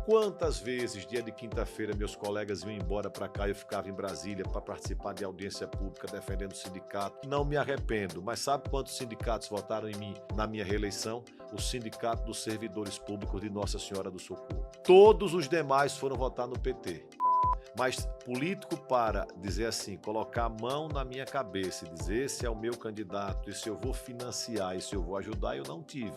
Quantas vezes, dia de quinta-feira, meus colegas iam embora para cá e eu ficava em Brasília para participar de audiência pública defendendo o sindicato. Não me arrependo, mas sabe quantos sindicatos votaram em mim na minha reeleição? O Sindicato dos Servidores Públicos de Nossa Senhora do Socorro. Todos os demais foram votar no PT. Mas político para dizer assim, colocar a mão na minha cabeça e dizer esse é o meu candidato, esse eu vou financiar, esse eu vou ajudar, eu não tive.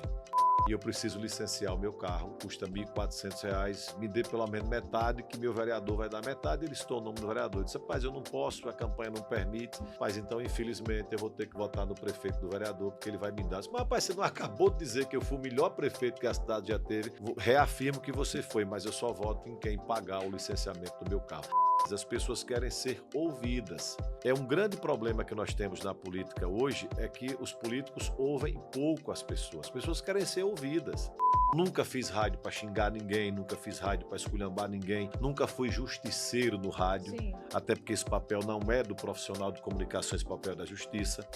E eu preciso licenciar o meu carro, custa R$ 1.400, me dê pelo menos metade, que meu vereador vai dar metade, ele citou o nome do vereador. Eu disse, rapaz, eu não posso, a campanha não permite, mas então, infelizmente, eu vou ter que votar no prefeito do vereador, porque ele vai me dar. Mas, rapaz, você não acabou de dizer que eu fui o melhor prefeito que a cidade já teve? Reafirmo que você foi, mas eu só voto em quem pagar o licenciamento do meu carro. As pessoas querem ser ouvidas. É um grande problema que nós temos na política hoje, é que os políticos ouvem pouco as pessoas. As pessoas querem ser ouvidas. Nunca fiz rádio para xingar ninguém, nunca fiz rádio para esculhambar ninguém, nunca fui justiceiro no rádio, Sim. até porque esse papel não é do profissional de comunicação, esse papel é da justiça.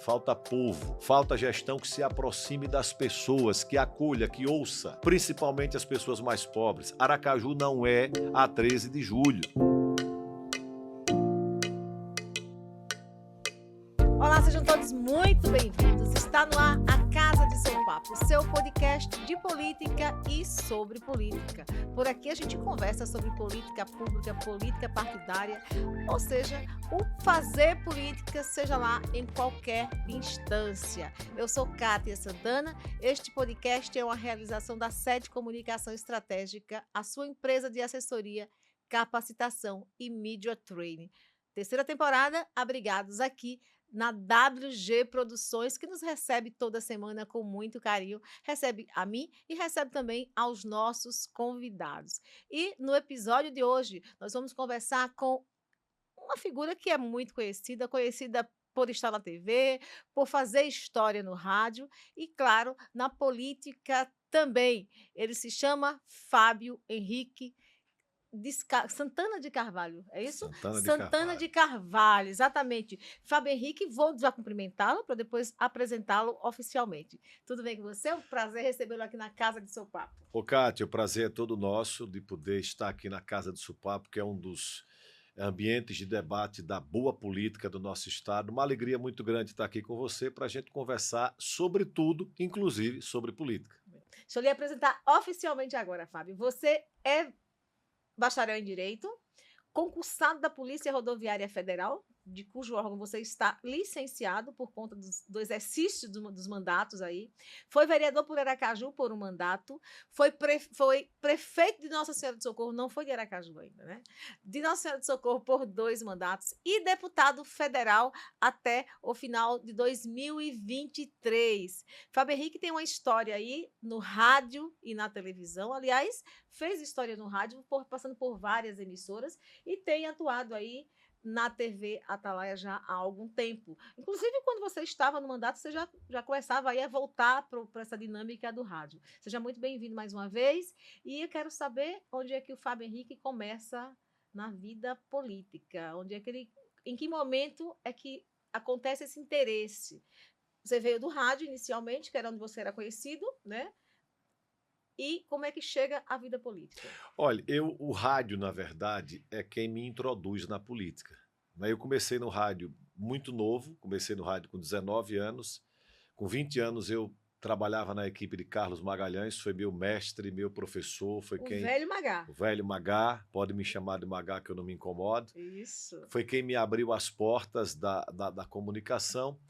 Falta povo, falta gestão que se aproxime das pessoas, que acolha, que ouça, principalmente as pessoas mais pobres. Aracaju não é a 13 de julho. Olá, sejam todos muito bem-vindos. Está no ar a Casa de Seu Papo, seu podcast de política e sobre política. Por aqui a gente conversa sobre política pública, política partidária, ou seja, o fazer política, seja lá em qualquer instância. Eu sou Kátia Santana, este podcast é uma realização da Sede Comunicação Estratégica, a sua empresa de assessoria, capacitação e media training. Terceira temporada, abrigados aqui na WG Produções, que nos recebe toda semana com muito carinho, recebe a mim e recebe também aos nossos convidados. E no episódio de hoje, nós vamos conversar com uma figura que é muito conhecida por estar na TV, por fazer história no rádio e, claro, na política também. Ele se chama Fábio Henrique Santana de Carvalho, é isso? Santana de Carvalho. Carvalho, exatamente. Fábio Henrique, vou já cumprimentá-lo para depois apresentá-lo oficialmente. Tudo bem com você? É um prazer recebê-lo aqui na Casa de Seu Papo. Ô, Kátia, o prazer é todo nosso de poder estar aqui na Casa de Seu Papo, que é um dos ambientes de debate da boa política do nosso estado. Uma alegria muito grande estar aqui com você para a gente conversar sobre tudo, inclusive sobre política. Deixa eu lhe apresentar oficialmente agora, Fábio. Você é bacharel em Direito, concursado da Polícia Rodoviária Federal, de cujo órgão você está licenciado por conta do exercício dos mandatos aí. Foi vereador por Aracaju por um mandato, foi prefeito de Nossa Senhora do Socorro, não foi de Aracaju ainda, né? De Nossa Senhora do Socorro por 2 mandatos e deputado federal até o final de 2023. Fábio Henrique tem uma história aí no rádio e na televisão, aliás, fez história no rádio, passando por várias emissoras e tem atuado aí na TV Atalaia já há algum tempo. Inclusive, quando você estava no mandato, você já começava aí a voltar para essa dinâmica do rádio. Seja muito bem-vindo mais uma vez. E eu quero saber onde é que o Fábio Henrique começa na vida política. Em que momento é que acontece esse interesse? Você veio do rádio inicialmente, que era onde você era conhecido, né? E como é que chega à vida política? Olha, o rádio, na verdade, é quem me introduz na política. Eu comecei no rádio muito novo, comecei no rádio com 19 anos. Com 20 anos eu trabalhava na equipe de Carlos Magalhães, foi meu mestre, meu professor. Velho Magá. O velho Magá, pode me chamar de Magá que eu não me incomodo. Isso. Foi quem me abriu as portas da comunicação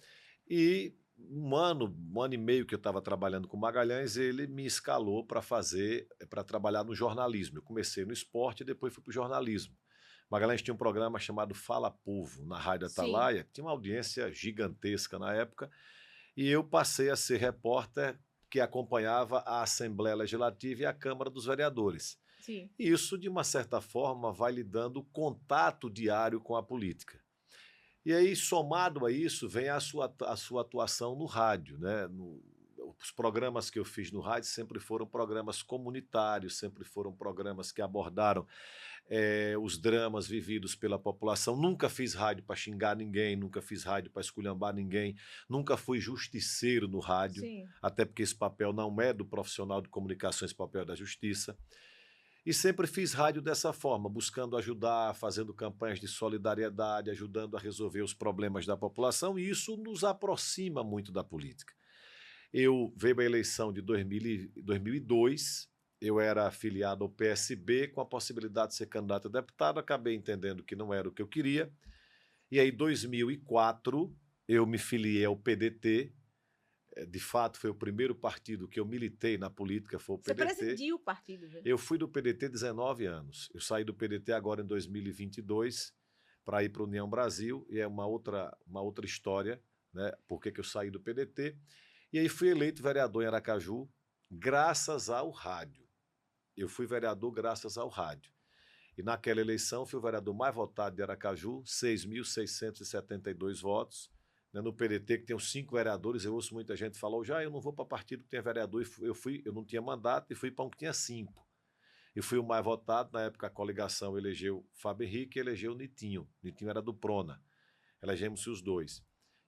e um ano e meio que eu estava trabalhando com Magalhães, ele me escalou para trabalhar no jornalismo. Eu comecei no esporte e depois fui para o jornalismo. Magalhães tinha um programa chamado Fala Povo, na Rádio Atalaia, que tinha uma audiência gigantesca na época, e eu passei a ser repórter que acompanhava a Assembleia Legislativa e a Câmara dos Vereadores. Sim. E isso, de uma certa forma, vai lhe dando contato diário com a política. E aí, somado a isso, vem a sua atuação no rádio, né? Os programas que eu fiz no rádio sempre foram programas comunitários, sempre foram programas que abordaram os dramas vividos pela população. Nunca fiz rádio para xingar ninguém, nunca fiz rádio para esculhambar ninguém, nunca fui justiceiro no rádio, Sim. até porque esse papel não é do profissional de comunicação, esse papel é da justiça. E sempre fiz rádio dessa forma, buscando ajudar, fazendo campanhas de solidariedade, ajudando a resolver os problemas da população, e isso nos aproxima muito da política. Eu veio a eleição de 2002, eu era afiliado ao PSB com a possibilidade de ser candidato a deputado, acabei entendendo que não era o que eu queria, e aí em 2004 eu me filiei ao PDT, de fato foi o primeiro partido que eu militei na política, foi o Você PDT. presidiu o partido, né? Eu fui do PDT 19 anos, eu saí do PDT agora em 2022 para ir para a União Brasil, e é uma outra história, né? Por que eu saí do PDT, e aí fui eleito vereador em Aracaju, graças ao rádio. Eu fui vereador graças ao rádio. E naquela eleição fui o vereador mais votado de Aracaju, 6.672 votos. Né? No PDT, que tem os 5 vereadores, eu ouço muita gente falar, já eu não vou para partido que tem vereador, eu não tinha mandato e fui para um que tinha 5. Eu fui o mais votado, na época a coligação elegeu Fábio Henrique e elegeu Nitinho. Nitinho era do Prona. Elegemos-se os dois.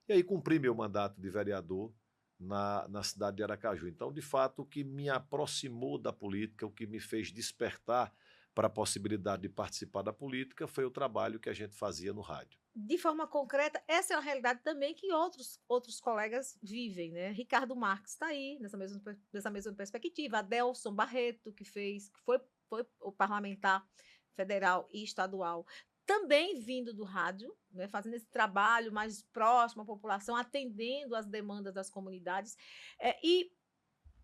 E aí cumpri meu mandato de vereador na cidade de Aracaju. Então, de fato, o que me aproximou da política, o que me fez despertar para a possibilidade de participar da política foi o trabalho que a gente fazia no rádio. De forma concreta, essa é uma realidade também que outros colegas vivem, né? Ricardo Marques está aí, nessa mesma perspectiva. Adelson Barreto, que foi o parlamentar federal e estadual, também vindo do rádio, né? Fazendo esse trabalho mais próximo à população, atendendo às demandas das comunidades. E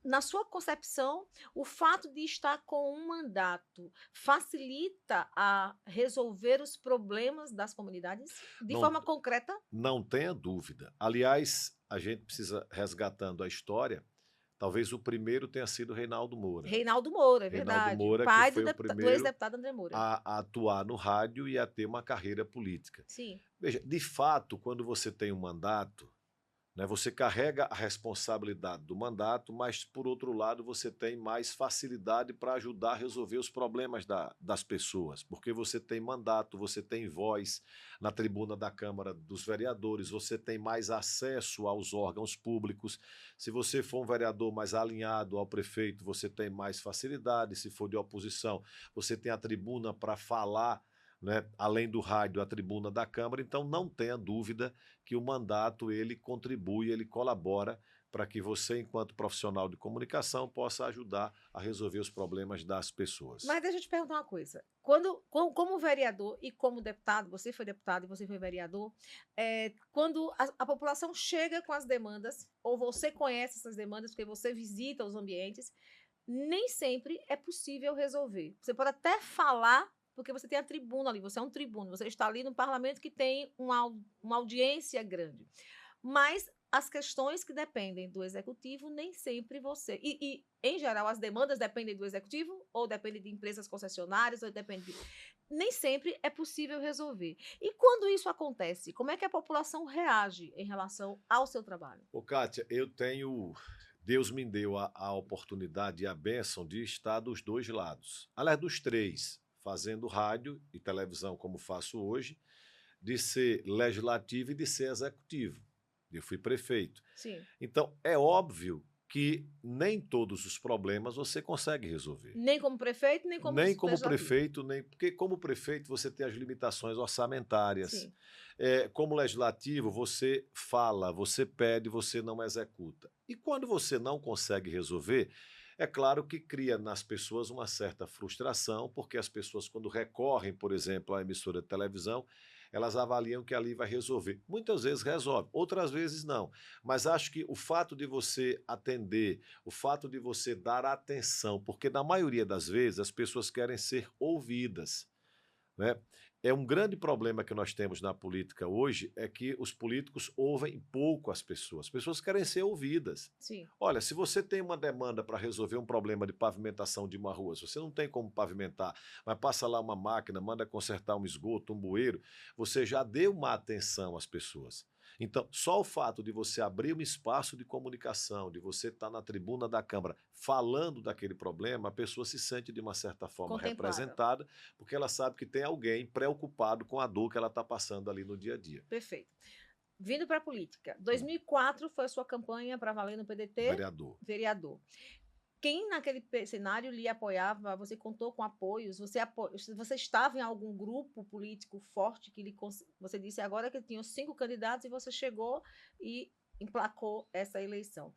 na sua concepção, o fato de estar com um mandato facilita a resolver os problemas das comunidades de forma concreta? Não tenha dúvida. Aliás, a gente precisa, resgatando a história, talvez o primeiro tenha sido Reinaldo Moura. Reinaldo Moura, é Reinaldo verdade. Moura, Pai que foi o do primeiro ex-deputado André Moura. a atuar no rádio e a ter uma carreira política. Sim. Veja, de fato, quando você tem um mandato, né, você carrega a responsabilidade do mandato, mas, por outro lado, você tem mais facilidade para ajudar a resolver os problemas das pessoas, porque você tem mandato, você tem voz na tribuna da Câmara dos Vereadores, você tem mais acesso aos órgãos públicos. Se você for um vereador mais alinhado ao prefeito, você tem mais facilidade. Se for de oposição, você tem a tribuna para falar, né, além do rádio, a tribuna da Câmara. Então não tenha dúvida que o mandato ele contribui, ele colabora para que você, enquanto profissional de comunicação, possa ajudar a resolver os problemas das pessoas. Mas deixa eu te perguntar uma coisa. Como vereador e como deputado, você foi deputado e você foi vereador, quando a população chega com as demandas, ou você conhece essas demandas, porque você visita os ambientes, nem sempre é possível resolver. Você pode até falar, porque você tem a tribuna ali, você é um tribuno, você está ali no parlamento que tem uma audiência grande. Mas as questões que dependem do executivo, nem sempre você... E em geral, as demandas dependem do executivo, ou dependem de empresas concessionárias, ou dependem nem sempre é possível resolver. E quando isso acontece, como é que a população reage em relação ao seu trabalho? Ô, Kátia, Deus me deu a oportunidade e a bênção de estar dos dois lados. Aliás, dos 3. Fazendo rádio e televisão como faço hoje, de ser legislativo e de ser executivo. Eu fui prefeito. Sim. Então, é óbvio que nem todos os problemas você consegue resolver. Nem como prefeito, nem como prefeito, porque como prefeito você tem as limitações orçamentárias. Sim. Como legislativo, você fala, você pede, você não executa. E quando você não consegue resolver, é claro que cria nas pessoas uma certa frustração, porque as pessoas, quando recorrem, por exemplo, à emissora de televisão, elas avaliam que ali vai resolver. Muitas vezes resolve, outras vezes não. Mas acho que o fato de você atender, o fato de você dar atenção, porque na maioria das vezes as pessoas querem ser ouvidas, né? É um grande problema que nós temos na política hoje, é que os políticos ouvem pouco as pessoas querem ser ouvidas. Sim. Olha, se você tem uma demanda para resolver um problema de pavimentação de uma rua, se você não tem como pavimentar, mas passa lá uma máquina, manda consertar um esgoto, um bueiro, você já deu uma atenção às pessoas. Então, só o fato de você abrir um espaço de comunicação, de você estar na tribuna da Câmara falando daquele problema, a pessoa se sente de uma certa forma representada, porque ela sabe que tem alguém preocupado com a dor que ela está passando ali no dia a dia. Perfeito. Vindo para a política, 2004 foi a sua campanha para valer no PDT? Vereador. quem naquele cenário lhe apoiava? Você contou com apoios? Você estava em algum grupo político forte que você disse agora que tinham 5 candidatos e você chegou e emplacou essa eleição.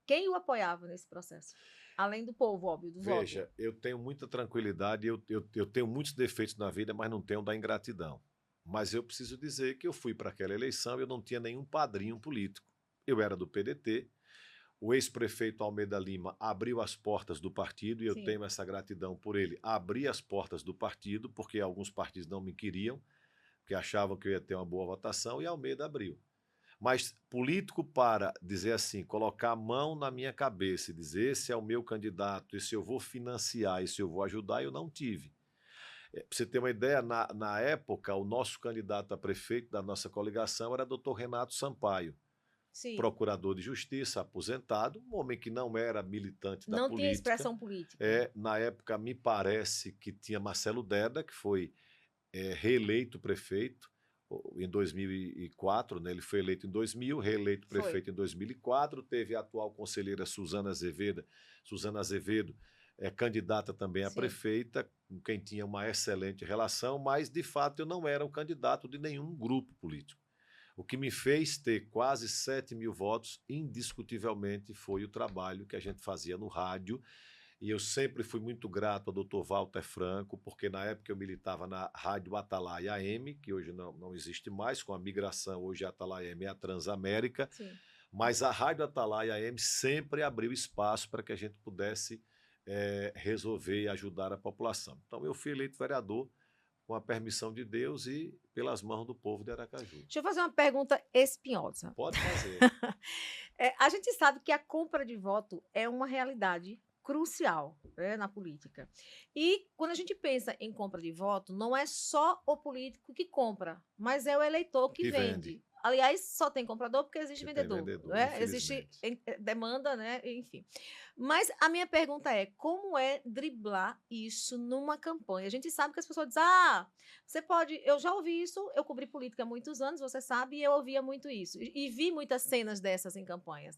Quem o apoiava nesse processo? Além do povo, óbvio, do voto. Veja, eu tenho muita tranquilidade, eu tenho muitos defeitos na vida, mas não tenho da ingratidão. Mas eu preciso dizer que eu fui para aquela eleição e eu não tinha nenhum padrinho político. Eu era do PDT, o ex-prefeito Almeida Lima abriu as portas do partido e eu tenho essa gratidão por ele. Abrir as portas do partido, porque alguns partidos não me queriam, porque achavam que eu ia ter uma boa votação, e Almeida abriu. Mas político para dizer assim, colocar a mão na minha cabeça e dizer esse é o meu candidato, esse eu vou financiar, esse eu vou ajudar, eu não tive. Para você ter uma ideia, na época, o nosso candidato a prefeito da nossa coligação era Dr. Renato Sampaio. Sim. Procurador de Justiça, aposentado, um homem que não era militante da política. Não tinha expressão política. Na época, me parece que tinha Marcelo Deda, que foi reeleito prefeito em 2004, né? Ele foi eleito em 2000, reeleito prefeito em 2004, teve a atual conselheira Suzana Azevedo, candidata também a prefeita, com quem tinha uma excelente relação, mas, de fato, eu não era o candidato de nenhum grupo político. O que me fez ter quase 7 mil votos, indiscutivelmente, foi o trabalho que a gente fazia no rádio. E eu sempre fui muito grato ao Dr. Walter Franco, porque na época eu militava na Rádio Atalaia AM, que hoje não existe mais, com a migração, hoje a Atalaia AM é a Transamérica. Sim. Mas a Rádio Atalaia AM sempre abriu espaço para que a gente pudesse resolver e ajudar a população. Então eu fui eleito vereador com a permissão de Deus e pelas mãos do povo de Aracaju. Deixa eu fazer uma pergunta espinhosa. Pode fazer. A gente sabe que a compra de voto é uma realidade crucial, né, na política. E quando a gente pensa em compra de voto, não é só o político que compra, mas é o eleitor que vende. Aliás, só tem comprador porque existe vendedor. Né? Existe demanda, né? Enfim. Mas a minha pergunta é, como é driblar isso numa campanha? A gente sabe que as pessoas dizem, você pode... Eu já ouvi isso, eu cobri política há muitos anos, você sabe, e eu ouvia muito isso. E vi muitas cenas dessas em campanhas.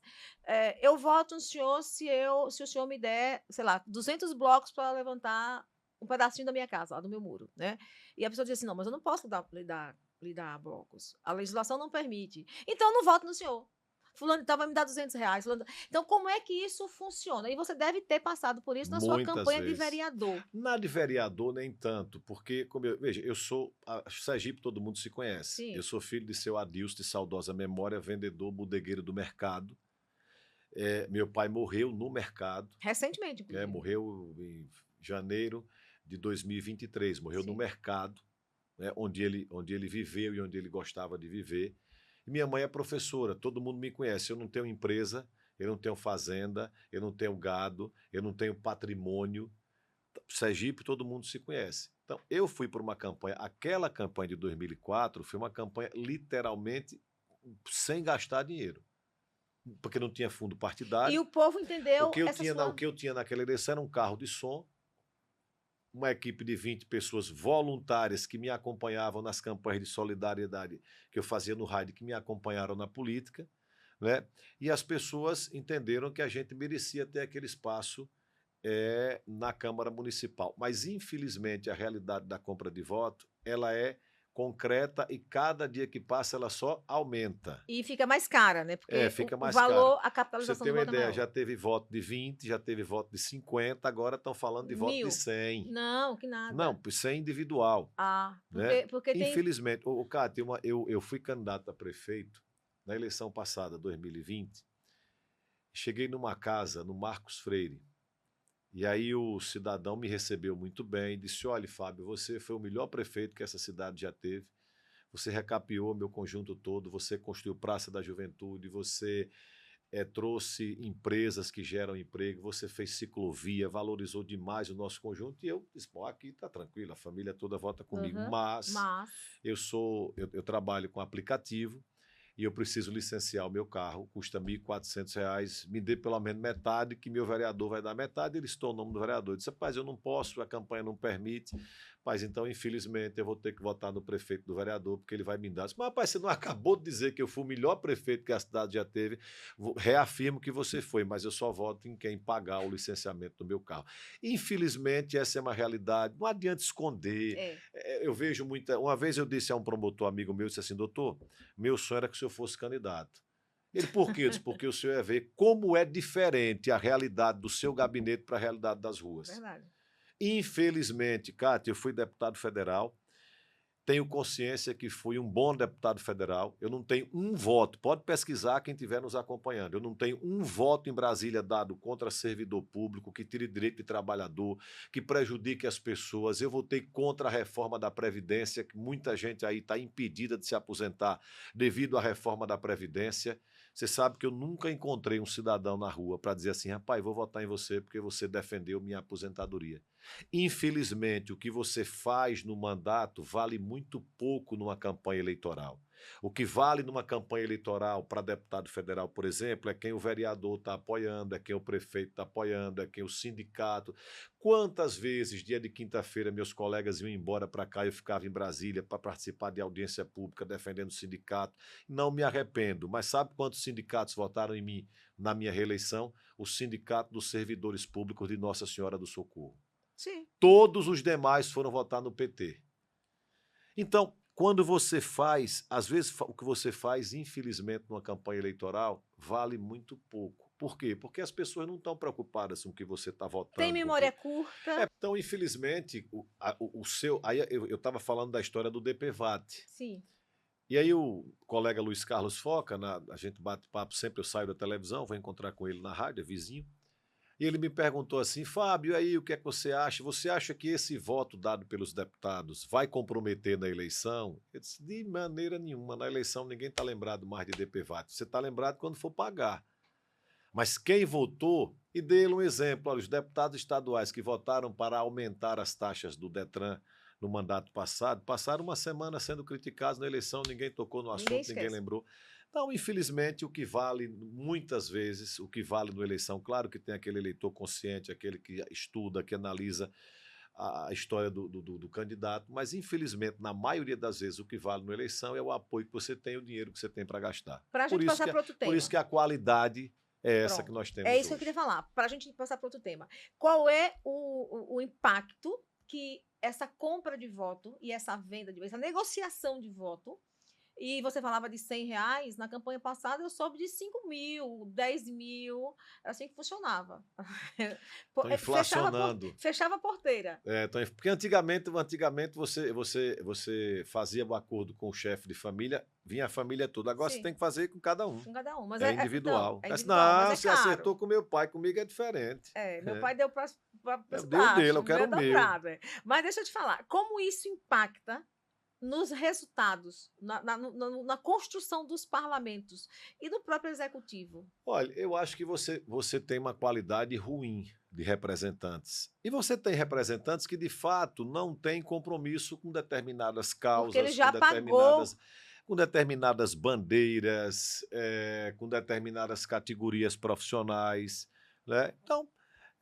Eu voto no senhor se o senhor me der, sei lá, 200 blocos para levantar um pedacinho da minha casa, lá do meu muro, né? E a pessoa diz assim, não, mas eu não posso lhe dar blocos. A legislação não permite. Então, eu não voto no senhor. Fulano vai me dar R$200. Então, como é que isso funciona? E você deve ter passado por isso na sua campanha de vereador. Na de vereador, nem tanto, porque, veja, eu sou... Sergipe, todo mundo se conhece. Sim. Eu sou filho de seu Adilson, de saudosa memória, vendedor, bodegueiro do mercado. Meu pai morreu no mercado. Recentemente, inclusive. Morreu em janeiro de 2023. Morreu no mercado. Né, onde ele viveu e onde ele gostava de viver. E minha mãe é professora, todo mundo me conhece. Eu não tenho empresa, eu não tenho fazenda, eu não tenho gado, eu não tenho patrimônio. Sergipe, todo mundo se conhece. Então, eu fui por uma campanha, aquela campanha de 2004 foi uma campanha literalmente sem gastar dinheiro. Porque não tinha fundo partidário. E o povo entendeu o que eu tinha naquela eleição era um carro de som, uma equipe de 20 pessoas voluntárias que me acompanhavam nas campanhas de solidariedade que eu fazia no rádio, que me acompanharam na política, né? E as pessoas entenderam que a gente merecia ter aquele espaço na Câmara Municipal. Mas, infelizmente, a realidade da compra de voto, ela é concreta e cada dia que passa ela só aumenta. E fica mais cara, né? Porque fica mais o valor, cara. a capitalização do voto. Você tem uma ideia, já teve voto de 20, já teve voto de 50, agora estão falando de voto de 100. Não, que nada. Não, 100 individual. Porque infelizmente, Cátia, eu fui candidato a prefeito na eleição passada, 2020, cheguei numa casa no Marcos Freire, e aí o cidadão me recebeu muito bem e disse, olha, Fábio, você foi o melhor prefeito que essa cidade já teve, você recapeou meu conjunto todo, você construiu Praça da Juventude, você trouxe empresas que geram emprego, você fez ciclovia, valorizou demais o nosso conjunto, e eu disse, aqui está tranquilo, a família toda vota comigo, mas eu trabalho com aplicativo, e eu preciso licenciar o meu carro, custa R$ 1.400, me dê pelo menos metade, que meu vereador vai dar metade, ele citou o nome do vereador. Eu disse, rapaz, eu não posso, a campanha não permite, mas então, infelizmente, eu vou ter que votar no prefeito do vereador, porque ele vai me dar. Eu disse, mas, rapaz, você não acabou de dizer que eu fui o melhor prefeito que a cidade já teve? Reafirmo que você foi, mas eu só voto em quem pagar o licenciamento do meu carro. Infelizmente, essa é uma realidade, não adianta esconder. Eu vejo muita... Uma vez eu disse a um promotor amigo meu, disse assim, doutor, meu sonho era que o senhor fosse candidato. Ele, por quê? Eu disse, porque o senhor ia ver como é diferente a realidade do seu gabinete para a realidade das ruas. Verdade. Infelizmente, Cátia, eu fui deputado federal, tenho consciência que fui um bom deputado federal, eu não tenho um voto, pode pesquisar quem estiver nos acompanhando, eu não tenho um voto em Brasília dado contra servidor público, que tire direito de trabalhador, que prejudique as pessoas, eu votei contra a reforma da Previdência, que muita gente aí está impedida de se aposentar devido à reforma da Previdência. Você sabe que eu nunca encontrei um cidadão na rua para dizer assim, rapaz, vou votar em você porque você defendeu minha aposentadoria. Infelizmente, o que você faz no mandato vale muito pouco numa campanha eleitoral. O que vale numa campanha eleitoral para deputado federal, por exemplo, é quem o vereador está apoiando, é quem o prefeito está apoiando, é quem o sindicato. Quantas vezes, dia de quinta-feira, meus colegas iam embora para cá e eu ficava em Brasília para participar de audiência pública defendendo o sindicato. Não me arrependo, mas sabe quantos sindicatos votaram em mim na minha reeleição? O Sindicato dos Servidores Públicos de Nossa Senhora do Socorro. Sim. Todos os demais foram votar no PT. Então, quando você faz, às vezes o que você faz, infelizmente, numa campanha eleitoral, vale muito pouco. Por quê? Porque as pessoas não estão preocupadas com o que você está votando. Tem memória curta. Então, infelizmente, o seu... Aí eu estava falando da história do DPVAT. Sim. E aí o colega Luiz Carlos Foca, a gente bate papo sempre, eu saio da televisão, vou encontrar com ele na rádio, é vizinho. E ele me perguntou assim, Fábio, e aí o que é que você acha? Você acha que esse voto dado pelos deputados vai comprometer na eleição? Eu disse, de maneira nenhuma, na eleição ninguém está lembrado mais de DPVAT, você está lembrado quando for pagar. Mas quem votou, e dei-lhe um exemplo, olha, os deputados estaduais que votaram para aumentar as taxas do Detran no mandato passado, passaram uma semana sendo criticados na eleição, ninguém tocou no assunto, ninguém lembrou. Então, infelizmente, o que vale, muitas vezes, o que vale na eleição, claro que tem aquele eleitor consciente, aquele que estuda, que analisa a história do candidato, mas, infelizmente, na maioria das vezes, o que vale na eleição é o apoio que você tem, o dinheiro que você tem para gastar. Para a gente passar para outro tema. Por isso que a qualidade é essa que nós temos É isso hoje. que eu queria falar, para a gente passar para outro tema. Qual é o impacto que essa compra de voto e essa venda de voto, essa negociação de voto, e você falava de R$100, na campanha passada eu soube de 5 mil, 10 mil, era assim que funcionava. Estão inflacionando. Fechava a porteira. Porque antigamente você fazia um acordo com o chefe de família, vinha a família toda, agora Sim. você tem que fazer com cada um. Com cada um, mas é individual. Então, não, mas você acertou com meu pai, comigo é diferente. Meu pai deu para deu dele, eu quero o meu. Mas deixa eu te falar, como isso impacta nos resultados, na construção dos parlamentos e do próprio executivo? Olha, eu acho que você tem uma qualidade ruim de representantes. E você tem representantes que, de fato, não têm compromisso com determinadas causas, porque ele já pagou com determinadas bandeiras, com determinadas categorias profissionais, né? Então,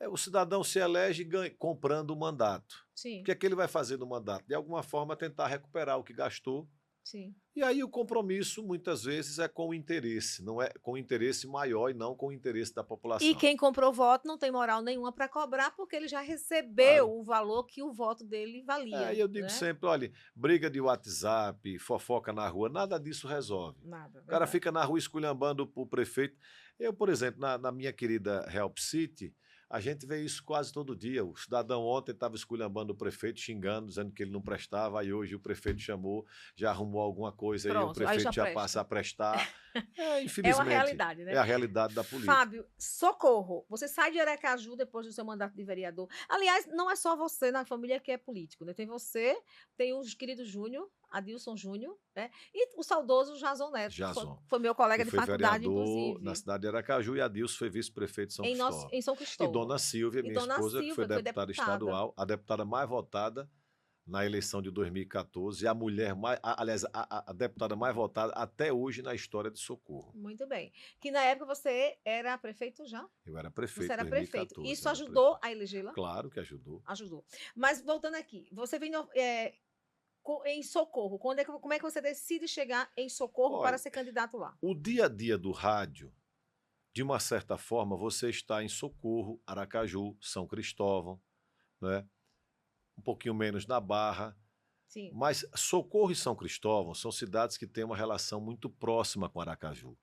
o cidadão se elege comprando o mandato. Sim. O que é que ele vai fazer no mandato? De alguma forma, tentar recuperar o que gastou. Sim. E aí o compromisso, muitas vezes, é com o interesse, não é com o interesse maior e não com o interesse da população. E quem comprou voto não tem moral nenhuma para cobrar, porque ele já recebeu o valor que o voto dele valia. E eu digo sempre, olha, briga de WhatsApp, fofoca na rua, nada disso resolve. Nada. O cara fica na rua esculhambando o prefeito. Eu, por exemplo, na minha querida Help City, a gente vê isso quase todo dia. O cidadão ontem estava esculhambando o prefeito, xingando, dizendo que ele não prestava, aí hoje o prefeito chamou, já arrumou alguma coisa, pronto, aí o prefeito já passa a prestar. Infelizmente. É uma realidade, né? É a realidade da política. Fábio, socorro, você sai de Aracaju depois do seu mandato de vereador. Aliás, não é só você na família que é político, né? Tem você, tem o querido Júnior, Adilson Júnior, né? E o saudoso Jason Neto. Jason. Foi meu colega de foi faculdade, vereador inclusive. na cidade de Aracaju, e Adilson foi vice-prefeito de São Em São Cristóvão. E Dona Silvia, minha esposa, que foi deputada estadual, a deputada mais votada na eleição de 2014, a mulher mais, aliás, a deputada mais votada até hoje na história de Socorro. Muito bem. Que na época você era prefeito já? Eu era Você prefeito em era prefeito. 2014. Isso eu era ajudou prefeito. a elegê-la? Claro que ajudou. Ajudou. Mas voltando aqui, você vem em Socorro. Como é que você decide chegar em Socorro para Olha, ser candidato lá? o dia a dia do rádio, de uma certa forma, você está em Socorro, Aracaju, São Cristóvão, né? Um pouquinho menos na Barra, Sim. mas Socorro e São Cristóvão são cidades que têm uma relação muito próxima com Aracaju.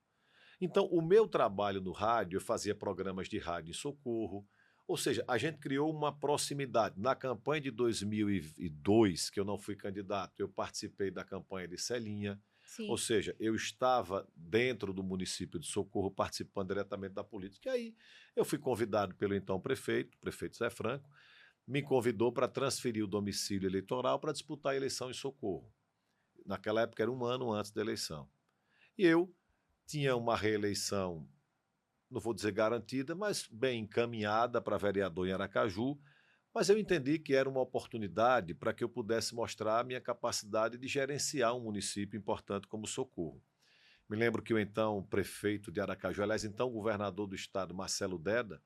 Então, o meu trabalho no rádio, eu fazia programas de rádio em Socorro, ou seja, a gente criou uma proximidade. Na campanha de 2002, que eu não fui candidato, eu participei da campanha de Celinha, ou Sim. seja, eu estava dentro do município de Socorro, participando diretamente da política. E aí eu fui convidado pelo então prefeito, prefeito Zé Franco, me convidou para transferir o domicílio eleitoral para disputar a eleição em Socorro. Naquela época era um ano antes da eleição. E eu tinha uma reeleição, não vou dizer garantida, mas bem encaminhada para vereador em Aracaju, mas eu entendi que era uma oportunidade para que eu pudesse mostrar a minha capacidade de gerenciar um município importante como Socorro. Me lembro que o então prefeito de Aracaju, aliás, então governador do estado, Marcelo Deda,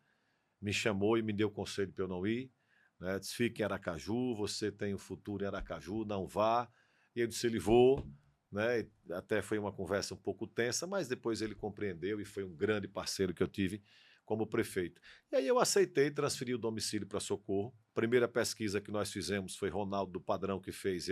me chamou e me deu conselho para eu não ir, né? Disse, fique em Aracaju, você tem um futuro em Aracaju, não vá. E eu disse, ele vou, né? E até foi uma conversa um pouco tensa, mas depois ele compreendeu e foi um grande parceiro que eu tive como prefeito. E aí eu aceitei transferir o domicílio para Socorro. Primeira pesquisa que nós fizemos foi Ronaldo do Padrão que fez,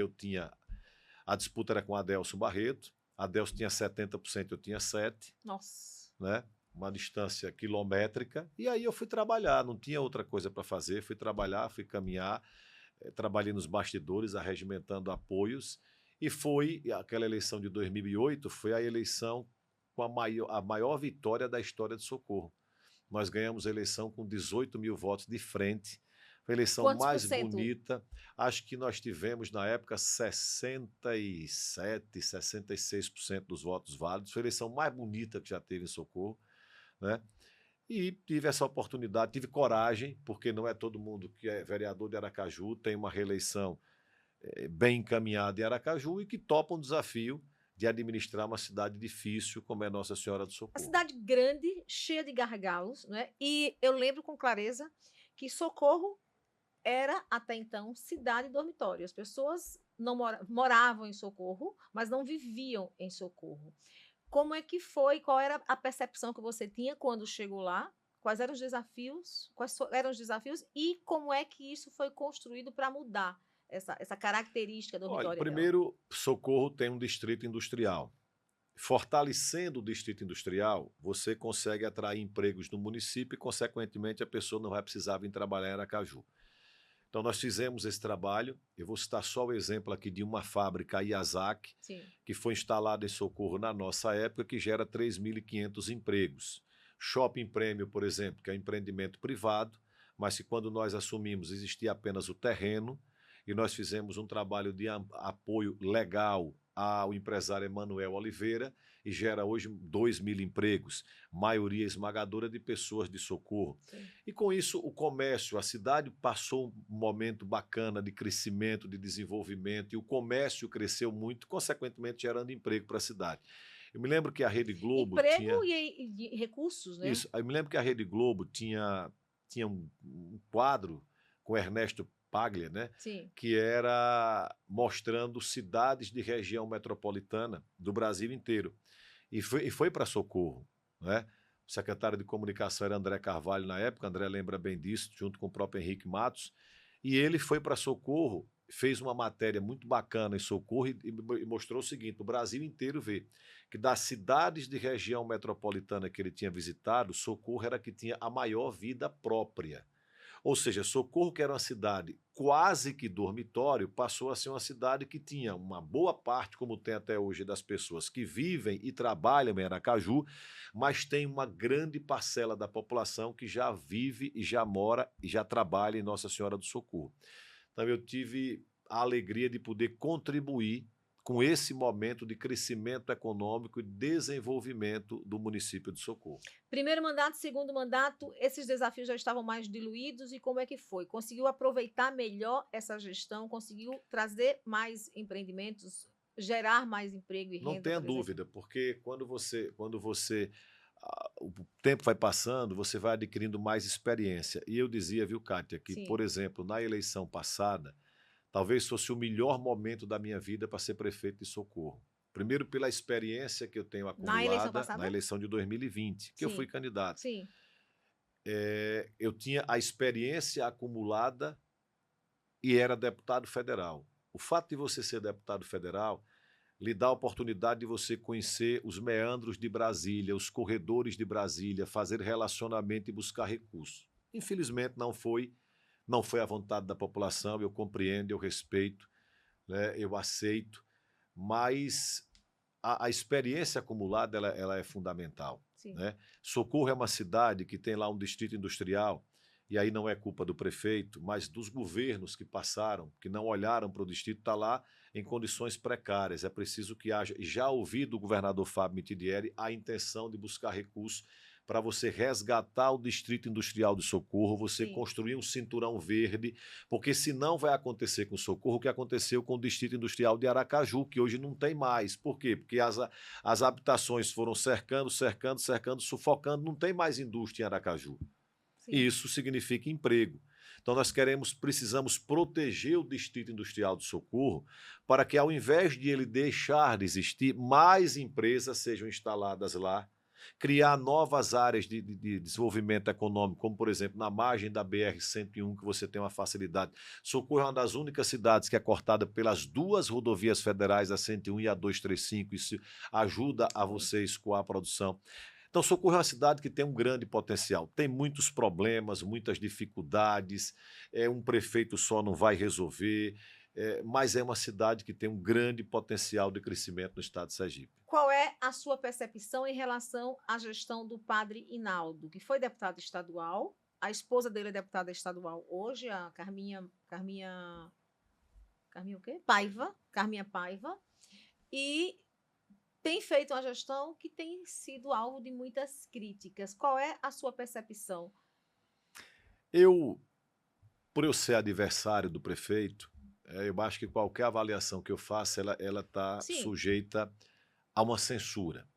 a disputa era com Adelso Barreto, Adelso tinha 70%, eu tinha 7%. Nossa. Né? Uma distância quilométrica, e aí eu fui trabalhar, não tinha outra coisa para fazer, fui trabalhar, fui caminhar, trabalhei nos bastidores, arregimentando apoios, e foi, aquela eleição de 2008, foi a eleição com a maior vitória da história de Socorro. Nós ganhamos a eleição com 18 mil votos de frente, foi a eleição Quantos mais por cento? bonita, acho que nós tivemos na época 67, 66% dos votos válidos, foi a eleição mais bonita que já teve em Socorro, né? E tive essa oportunidade, tive coragem, porque não é todo mundo que é vereador de Aracaju, tem uma reeleição bem encaminhada em Aracaju e que topa um desafio de administrar uma cidade difícil como é Nossa Senhora do Uma Socorro. cidade grande, cheia de gargalos, né? E eu lembro com clareza que Socorro era, até então, cidade dormitório. As pessoas não moravam em Socorro, mas não viviam em Socorro. Como é que foi? Qual era a percepção que você tinha quando chegou lá? Quais eram os desafios? E como é que isso foi construído para mudar essa característica dormitória Olha, dela? primeiro, Socorro tem um distrito industrial. Fortalecendo o distrito industrial, você consegue atrair empregos no município e, consequentemente, a pessoa não vai precisar vir trabalhar em Aracaju. Então, nós fizemos esse trabalho. Eu vou citar só o exemplo aqui de uma fábrica, a Yazaki, Sim. que foi instalada em Socorro na nossa época, que gera 3.500 empregos. Shopping Prêmio, por exemplo, que é um empreendimento privado, mas que quando nós assumimos existia apenas o terreno, e nós fizemos um trabalho de apoio legal ao empresário Emanuel Oliveira, e gera hoje 2.000 empregos, maioria esmagadora de pessoas de Socorro. Sim. E com isso o comércio, a cidade passou um momento bacana de crescimento, de desenvolvimento, e o comércio cresceu muito, consequentemente gerando emprego para a cidade. Eu me lembro que a Rede Globo Emprego e recursos, né? Isso, eu me lembro que a Rede Globo tinha um quadro com Ernesto Paglia, né? Sim. Que era mostrando cidades de região metropolitana do Brasil inteiro. E foi para Socorro, né? O secretário de comunicação era André Carvalho na época, André lembra bem disso, junto com o próprio Henrique Matos, e ele foi para Socorro, fez uma matéria muito bacana em Socorro e mostrou o seguinte, o Brasil inteiro vê que das cidades de região metropolitana que ele tinha visitado, Socorro era a que tinha a maior vida própria. Ou seja, Socorro, que era uma cidade quase que dormitório, passou a ser uma cidade que tinha uma boa parte, como tem até hoje, das pessoas que vivem e trabalham em Aracaju, mas tem uma grande parcela da população que já vive e já mora e já trabalha em Nossa Senhora do Socorro. Então eu tive a alegria de poder contribuir com esse momento de crescimento econômico e desenvolvimento do município de Socorro. Primeiro mandato, segundo mandato, esses desafios já estavam mais diluídos e como é que foi? Conseguiu aproveitar melhor essa gestão? Conseguiu trazer mais empreendimentos, gerar mais emprego e renda? Não tenha dúvida, porque o tempo vai passando, você vai adquirindo mais experiência. E eu dizia, viu, Kátia, que, Sim. por exemplo, na eleição passada, talvez fosse o melhor momento da minha vida para ser prefeito de Socorro. Primeiro, pela experiência que eu tenho acumulada na eleição de 2020, que eu fui candidato. Sim. Eu tinha a experiência acumulada e era deputado federal. O fato de você ser deputado federal lhe dá a oportunidade de você conhecer os meandros de Brasília, os corredores de Brasília, fazer relacionamento e buscar recursos. Infelizmente, não foi a vontade da população, eu compreendo, eu respeito, né, eu aceito, mas a experiência acumulada ela é fundamental. Né? Socorro é uma cidade que tem lá um distrito industrial, e aí não é culpa do prefeito, mas dos governos que passaram, que não olharam para o distrito, está lá em condições precárias. É preciso que haja, já ouvi do governador Fábio Mitidieri, a intenção de buscar recursos para você resgatar o distrito industrial de Socorro, você construir um cinturão verde, porque senão vai acontecer com Socorro o que aconteceu com o distrito industrial de Aracaju, que hoje não tem mais. Por quê? Porque as habitações foram cercando, sufocando, não tem mais indústria em Aracaju. E isso significa emprego. Então nós precisamos proteger o distrito industrial de Socorro para que, ao invés de ele deixar de existir, mais empresas sejam instaladas lá, criar novas áreas de desenvolvimento econômico, como, por exemplo, na margem da BR-101, que você tem uma facilidade. Socorro é uma das únicas cidades que é cortada pelas duas rodovias federais, a 101 e a 235, isso ajuda a você escoar a produção. Então, Socorro é uma cidade que tem um grande potencial, tem muitos problemas, muitas dificuldades, um prefeito só não vai resolver, mas é uma cidade que tem um grande potencial de crescimento no estado de Sergipe. Qual é a sua percepção em relação à gestão do padre Hinaldo, que foi deputado estadual, a esposa dele é deputada estadual hoje, a Carminha o quê? Carminha Paiva, e tem feito uma gestão que tem sido alvo de muitas críticas. Qual é a sua percepção? Por eu ser adversário do prefeito, eu acho que qualquer avaliação que eu faça, ela está sujeita a uma censura.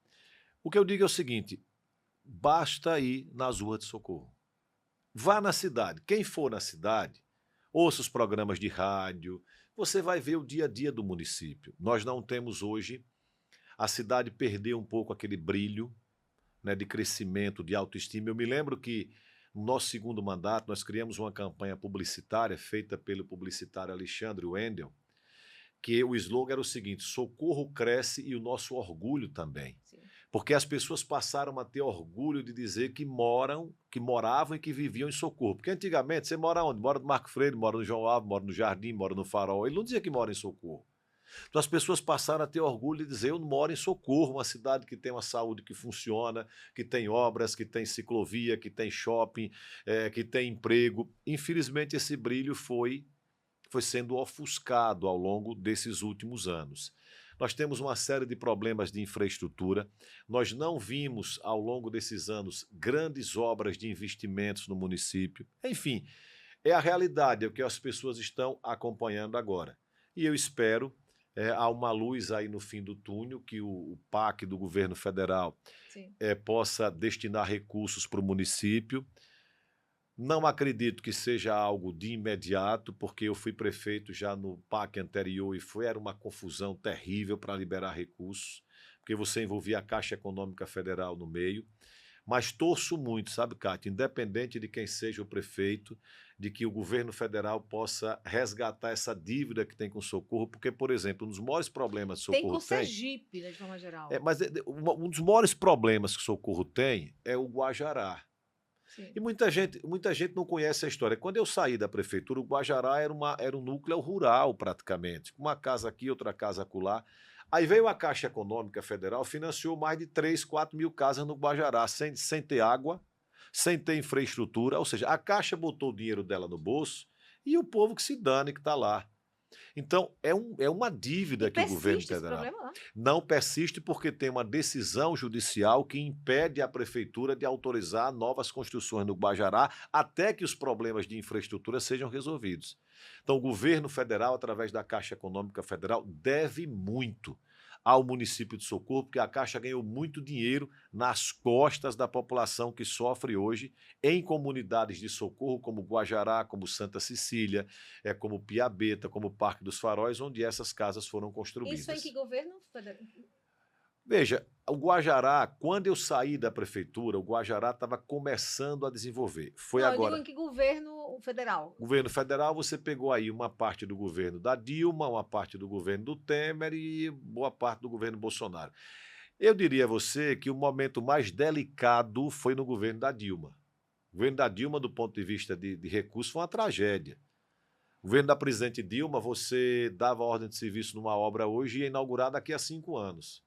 O que eu digo é o seguinte, basta ir nas ruas de Socorro. Vá na cidade. Quem for na cidade, ouça os programas de rádio, você vai ver o dia a dia do município. Nós não temos hoje, a cidade perdeu um pouco aquele brilho, né, de crescimento, de autoestima. Eu me lembro que no nosso segundo mandato nós criamos uma campanha publicitária feita pelo publicitário Alexandre Wendel, que o slogan era o seguinte: Socorro cresce e o nosso orgulho também. Sim. Porque as pessoas passaram a ter orgulho de dizer que moravam e que viviam em Socorro. Porque antigamente você mora onde? Mora no Marco Freire, mora no João Alves, mora no Jardim, mora no Farol. Ele não dizia que mora em Socorro. Então as pessoas passaram a ter orgulho de dizer: eu moro em Socorro, uma cidade que tem uma saúde que funciona, que tem obras, que tem ciclovia, que tem shopping, que tem emprego. Infelizmente esse brilho foi sendo ofuscado ao longo desses últimos anos. Nós temos uma série de problemas de infraestrutura, nós não vimos ao longo desses anos grandes obras de investimentos no município. Enfim, é a realidade, é o que as pessoas estão acompanhando agora. E eu espero, há uma luz aí no fim do túnel, que o PAC do governo federal possa destinar recursos para o município. Não acredito que seja algo de imediato, porque eu fui prefeito já no PAC anterior e era uma confusão terrível para liberar recursos, porque você envolvia a Caixa Econômica Federal no meio. Mas torço muito, sabe, Kátia, independente de quem seja o prefeito, de que o governo federal possa resgatar essa dívida que tem com o Socorro, porque, por exemplo, um dos maiores problemas que o Socorro tem... Tem com o Sergipe, né, de forma geral. Mas um dos maiores problemas que o Socorro tem é o Guajará. Sim. E muita gente não conhece a história. Quando eu saí da prefeitura, o Guajará era um núcleo rural, praticamente. Uma casa aqui, outra casa acolá. Aí veio a Caixa Econômica Federal, financiou mais de 3, 4 mil casas no Guajará, sem ter água, sem ter infraestrutura. Ou seja, a Caixa botou o dinheiro dela no bolso e o povo que se dane que está lá. Então, é uma dívida E que o governo persiste esse federal problema lá? não persiste porque tem uma decisão judicial que impede a prefeitura de autorizar novas construções no Guajará até que os problemas de infraestrutura sejam resolvidos. Então, o governo federal, através da Caixa Econômica Federal, deve muito ao município de Socorro, porque a Caixa ganhou muito dinheiro nas costas da população que sofre hoje em comunidades de Socorro, como Guajará, como Santa Cecília, como Piabeta, como Parque dos Faróis, onde essas casas foram Isso em que construídas. governo federal? Veja, o Guajará, quando eu saí da prefeitura, o Guajará estava começando a desenvolver. Foi Não, eu digo agora. em que governo federal? Governo federal, você pegou aí uma parte do governo da Dilma, uma parte do governo do Temer e boa parte do governo Bolsonaro. Eu diria a você que o momento mais delicado foi no governo da Dilma. O governo da Dilma, do ponto de vista de recursos, foi uma tragédia. O governo da presidente Dilma, você dava ordem de serviço numa obra hoje e ia inaugurar daqui a 5 anos.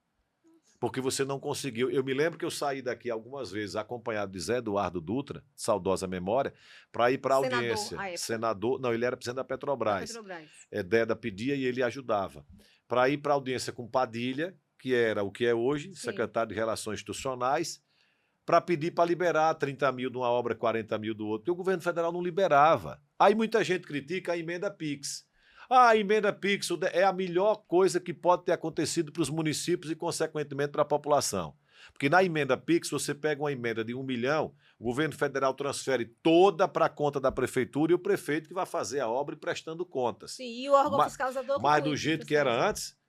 Porque você não conseguiu. Eu me lembro que eu saí daqui algumas vezes acompanhado de Zé Eduardo Dutra, saudosa memória, para ir para a Senador, audiência. à época. Senador, não, ele era presidente da Da Petrobras. Petrobras. Deda pedia e ele ajudava. Para ir para a audiência com Padilha, que era o que é hoje, Sim. secretário de Relações Institucionais, para pedir para liberar 30 mil de uma obra, 40 mil do outro, porque o governo federal não liberava. Aí muita gente critica a emenda PIX. A emenda PIX é a melhor coisa que pode ter acontecido para os municípios e, consequentemente, para a população. Porque na emenda PIX, você pega uma emenda de 1 milhão, o governo federal transfere toda para a conta da prefeitura e o prefeito que vai fazer a obra e prestando contas. Sim, e o órgão Mas- fiscalizador Mas conclui do de jeito que era fiscalizar. antes,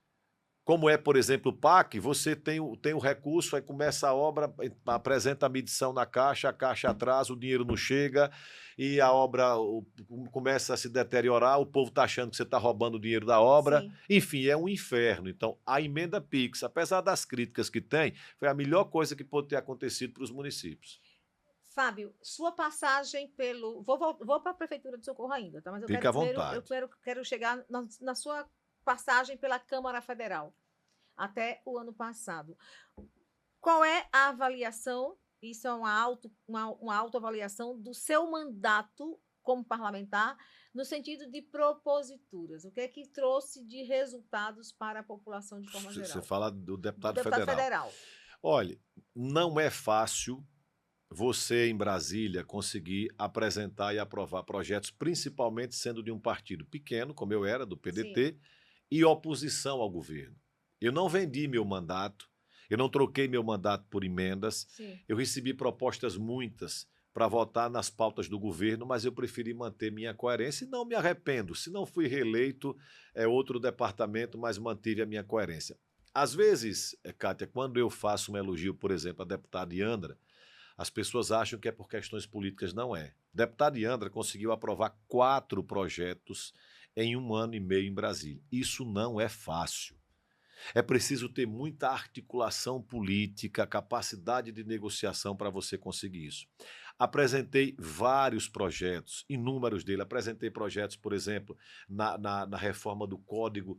como é, por exemplo, o PAC, você tem o recurso, aí começa a obra, apresenta a medição na Caixa, a Caixa atrasa, o dinheiro não chega e a obra começa a se deteriorar, o povo está achando que você está roubando o dinheiro da obra. Sim. Enfim, é um inferno. Então, a emenda PIX, apesar das críticas que tem, foi a melhor coisa que pode ter acontecido para os municípios. Fábio, sua passagem pelo. Vou para a Prefeitura de Socorro ainda, tá? Mas eu Fique quero à primeiro, vontade. quero chegar na sua passagem pela Câmara Federal, até o ano passado. Qual é a avaliação? Isso é uma autoavaliação do seu mandato como parlamentar, no sentido de proposituras. O que é que trouxe de resultados para a população de forma geral? Você fala do Do deputado deputado federal. federal. Olha, não é fácil você, em Brasília, conseguir apresentar e aprovar projetos, principalmente sendo de um partido pequeno, como eu era, do PDT, e oposição ao governo. Eu não vendi meu mandato, eu não troquei meu mandato por emendas, Sim. eu recebi propostas muitas para votar nas pautas do governo, mas eu preferi manter minha coerência e não me arrependo. Se não fui reeleito, é outro departamento, mas mantive a minha coerência. Às vezes, Kátia, quando eu faço um elogio, por exemplo, à deputada Yandra, as pessoas acham que é por questões políticas. Não é. A deputada Yandra conseguiu aprovar 4 projetos em 1 ano e meio em Brasília. Isso não é fácil. É preciso ter muita articulação política, capacidade de negociação para você conseguir isso. Apresentei vários projetos, inúmeros deles. Apresentei projetos, por exemplo, na reforma do Código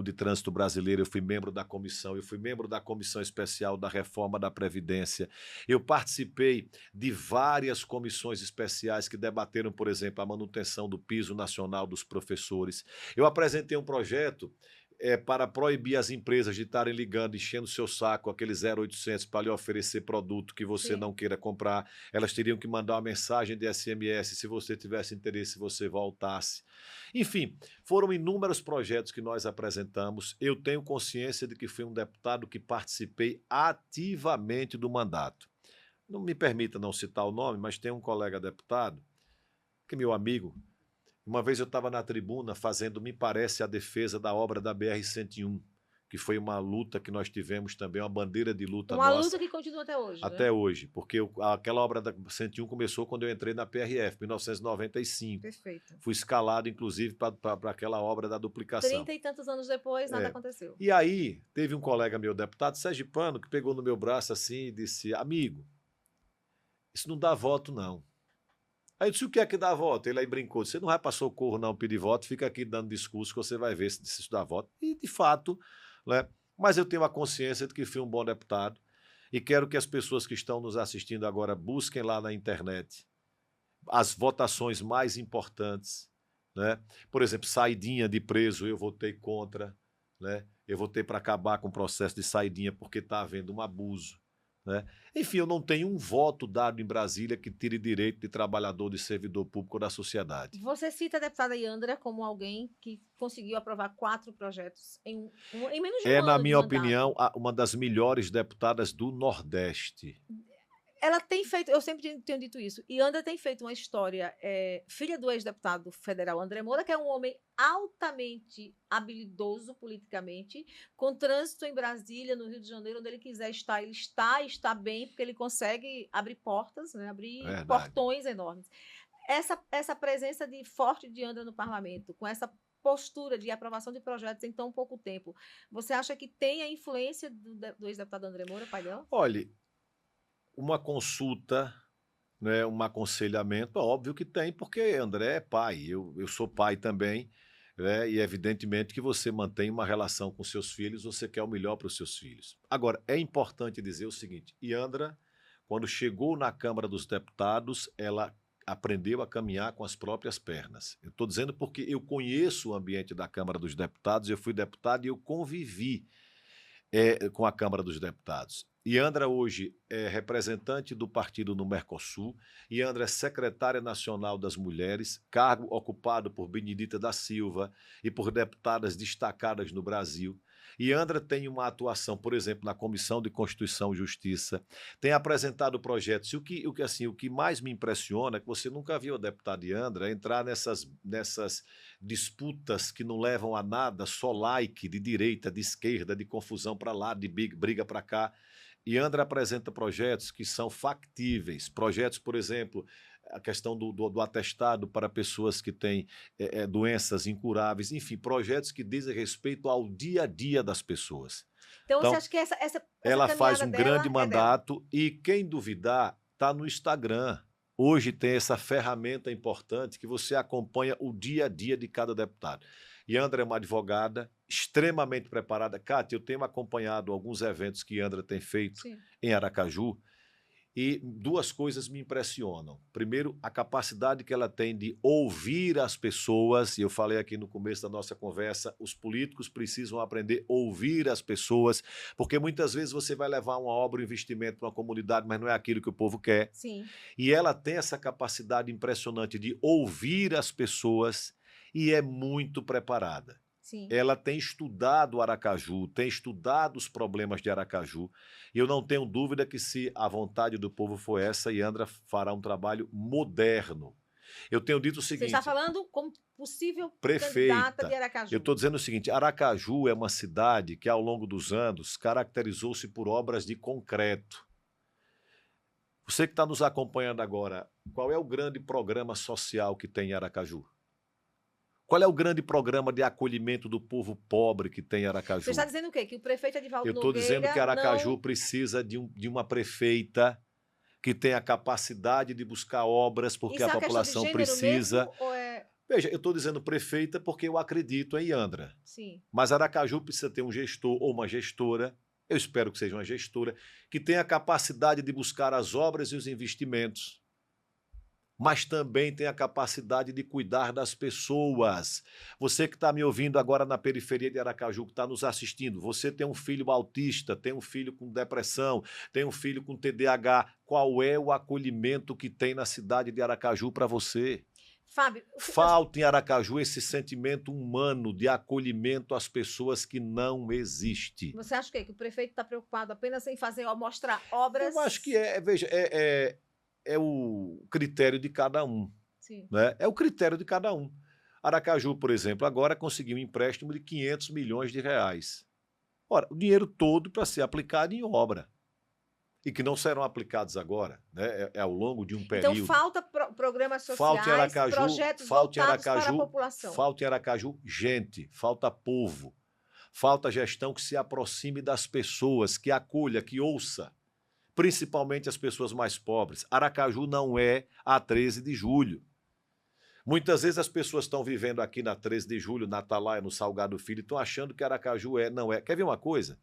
de Trânsito Brasileiro. Eu fui membro da comissão, eu fui membro da Comissão Especial da Reforma da Previdência. Eu participei de várias comissões especiais que debateram, por exemplo, a manutenção do piso nacional dos professores. Eu apresentei um projeto para proibir as empresas de estarem ligando, enchendo o seu saco, aquele 0800 para lhe oferecer produto que você Sim. não queira comprar. Elas teriam que mandar uma mensagem de SMS se você tivesse interesse, você voltasse. Enfim, foram inúmeros projetos que nós apresentamos. Eu tenho consciência de que fui um deputado que participei ativamente do mandato. Não me permita não citar o nome, mas tem um colega deputado, que é meu amigo. Uma vez eu estava na tribuna fazendo, me parece, a defesa da obra da BR-101, que foi uma luta que nós tivemos também, uma bandeira de luta Uma nossa. luta que continua até hoje. Até hoje, porque aquela obra da 101 começou quando eu entrei na PRF, 1995. Perfeito. Fui escalado, inclusive, para aquela obra da duplicação. 30 e tantos anos depois, nada aconteceu. E aí, teve um colega meu, deputado sergipano, que pegou no meu braço assim e disse: amigo, isso não dá voto, não. Aí eu disse: o que é que dá voto? Ele aí brincou: você não vai para Socorro não pedir voto, fica aqui dando discurso que você vai ver se isso dá voto. E, de fato, né? Mas eu tenho a consciência de que fui um bom deputado e quero que as pessoas que estão nos assistindo agora busquem lá na internet as votações mais importantes né? Por exemplo, saidinha de preso, eu votei contra, né? Eu votei para acabar com o processo de saidinha porque está havendo um abuso, né? Enfim, eu não tenho um voto dado em Brasília que tire direito de trabalhador, de servidor público da sociedade. Você cita a deputada Yandra como alguém que conseguiu aprovar 4 projetos em menos de um É, na ano de minha mandato. opinião, uma das melhores deputadas do Nordeste. Ela tem feito, eu sempre tenho dito isso, e Yandra tem feito uma história, filha do ex-deputado federal André Moura, que é um homem altamente habilidoso politicamente, com trânsito em Brasília, no Rio de Janeiro, onde ele quiser estar, ele está e está bem, porque ele consegue abrir portas, né, abrir Verdade. portões enormes. Essa presença forte de Yandra no parlamento, com essa postura de aprovação de projetos em tão pouco tempo, você acha que tem a influência do ex-deputado André Moura, pai dela? Olha, uma consulta, né, um aconselhamento, óbvio que tem, porque André é pai, eu sou pai também, né, e evidentemente que você mantém uma relação com seus filhos, você quer o melhor para os seus filhos. Agora, é importante dizer o seguinte, Yandra, quando chegou na Câmara dos Deputados, ela aprendeu a caminhar com as próprias pernas. Eu estou dizendo porque eu conheço o ambiente da Câmara dos Deputados, eu fui deputado e eu convivi com a Câmara dos Deputados. Yandra hoje é representante do partido no Mercosul, Yandra é secretária nacional das mulheres, cargo ocupado por Benedita da Silva e por deputadas destacadas no Brasil. Yandra tem uma atuação, por exemplo, na Comissão de Constituição e Justiça, tem apresentado projetos, e o que mais me impressiona é que você nunca viu a deputada Yandra entrar nessas disputas que não levam a nada, só like de direita, de esquerda, de confusão para lá, de briga para cá. Yandra apresenta projetos que são factíveis, projetos, por exemplo, a questão do atestado para pessoas que têm doenças incuráveis, enfim, projetos que dizem respeito ao dia a dia das pessoas. Então você acha que ela faz um grande dela mandato e quem duvidar está no Instagram. Hoje tem essa ferramenta importante que você acompanha o dia a dia de cada deputado. Yandra é uma advogada extremamente preparada. Cátia, eu tenho acompanhado alguns eventos que Yandra tem feito Sim. em Aracaju e 2 coisas me impressionam. Primeiro, a capacidade que ela tem de ouvir as pessoas, e eu falei aqui no começo da nossa conversa, os políticos precisam aprender a ouvir as pessoas, porque muitas vezes você vai levar uma obra, um investimento para uma comunidade, mas não é aquilo que o povo quer. Sim. E ela tem essa capacidade impressionante de ouvir as pessoas e é muito preparada. Sim. Ela tem estudado Aracaju, tem estudado os problemas de Aracaju, e eu não tenho dúvida que se a vontade do povo for essa, Yandra fará um trabalho moderno. Eu tenho dito o seguinte... Você está falando como possível prefeita, candidata de Aracaju. Eu estou dizendo o seguinte, Aracaju é uma cidade que ao longo dos anos caracterizou-se por obras de concreto. Você que está nos acompanhando agora, qual é o grande programa social que tem em Aracaju? Qual é o grande programa de acolhimento do povo pobre que tem em Aracaju? Você está dizendo o quê? Que o prefeito Edivaldo Nogueira... Eu estou dizendo que Aracaju não... precisa de uma prefeita que tenha a capacidade de buscar obras, porque a população precisa... Veja, eu estou dizendo prefeita porque eu acredito em Yandra. Sim. Mas Aracaju precisa ter um gestor ou uma gestora, eu espero que seja uma gestora, que tenha a capacidade de buscar as obras e os investimentos, mas também tem a capacidade de cuidar das pessoas. Você que está me ouvindo agora na periferia de Aracaju, que está nos assistindo, você tem um filho autista, tem um filho com depressão, tem um filho com TDAH, qual é o acolhimento que tem na cidade de Aracaju para você? Fábio, falta em Aracaju esse sentimento humano de acolhimento às pessoas que não existe. Você acha que o prefeito está preocupado apenas em mostrar obras? Eu acho que veja, é o critério de cada um. Sim. Né? É o critério de cada um. Aracaju, por exemplo, agora conseguiu um empréstimo de 500 milhões de reais. Ora, o dinheiro todo para ser aplicado em obra. E que não serão aplicados agora, né? Ao longo de um período. Então falta programas sociais, falta em Aracaju, projetos voltados para a população. Falta em Aracaju gente, falta povo, falta gestão que se aproxime das pessoas, que acolha, que ouça, principalmente as pessoas mais pobres. Aracaju não é a 13 de julho. Muitas vezes as pessoas estão vivendo aqui na 13 de julho, na Atalaia, no Salgado Filho, e estão achando que Aracaju não é. Quer ver uma coisa?